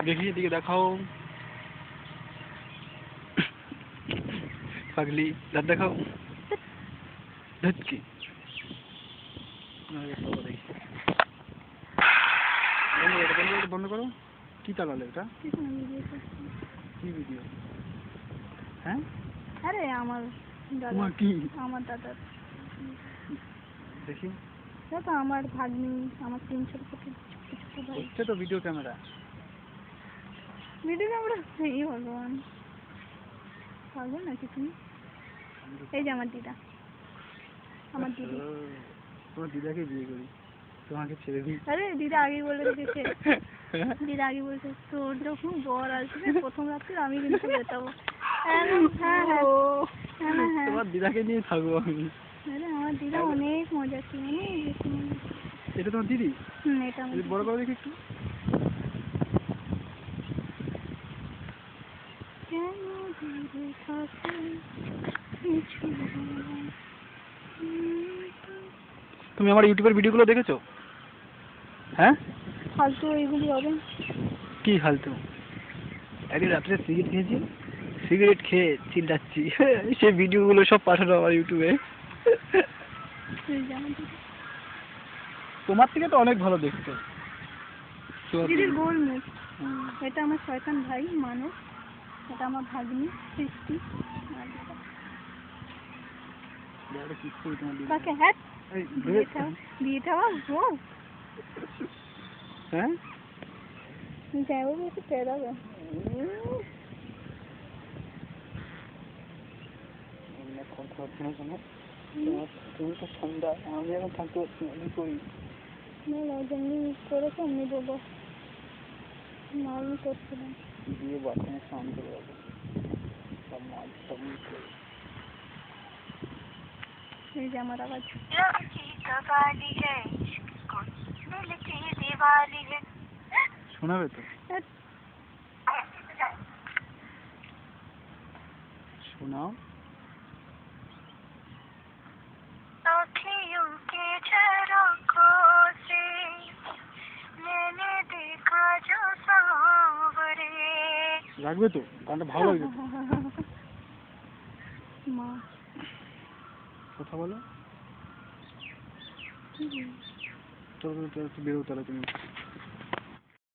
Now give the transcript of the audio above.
देखिए दिखे देखाओ पगली दाँत देखाओ धत की बंद करो কি চালালে এটা কি ভিডিও হ্যাঁ আরে আমার দাদা আমার দাদা দেখি এটা আমার ভাগ্নি আমার 3 ছোট ছোট ভাই এটা তো ভিডিও ক্যামেরা এই ভগবান পাগল নাকি তুমি এই যে আমার দিদা আমার দিদি তোমার দিদাকে বিয়ে করি তোমাকে ছেড়ে দিই আরে দিদা আগেই বলে দিয়েছে দিদা আগে বলছে তোর যখন বর আসবে প্রথম রাত্রে আমি কিন্তু যেতাম হ্যাঁ তোমার দিদাকে নিয়ে থাকবো আমি আরে আমার দিদা অনেক মজা ছিল এটা তোমার দিদি এটা আমার বড় করে দেখি একটু তুমি আমার ইউটিউবের ভিডিওগুলো দেখেছো হ্যাঁ ফালতু এইগুলি হবে কি ফালতু একদিন রাত্রে সিগারেট খেয়ে চিল্লাচ্ছি সেই ভিডিওগুলো সব পাঠানো আমার ইউটিউবে তোমার থেকে তো অনেক ভালো দেখতে দিদির গোল মুখ এটা আমার শয়তান ভাই মানব এটা আমার ভাগ্নি সৃষ্টি কাকে হ্যাঁ বিয়েটা বল হ্যাঁ যাবো বেশি পেয়ে যাবে তুমি তো সন্ধ্যা আমি এখন থাকতে পারছি না আমি করি না যেমনি করেছে এমনি বলবো না আমি করছিলাম দিয়ে বাথরুমে স্নান করে যাবো সব মাছ সব এই যে আমার আওয়াজ শোনাবে তো শোনাও রাখবে তো গানটা ভালো লাগবে মা কথা বলো চলো বেরো তাহলে তুমি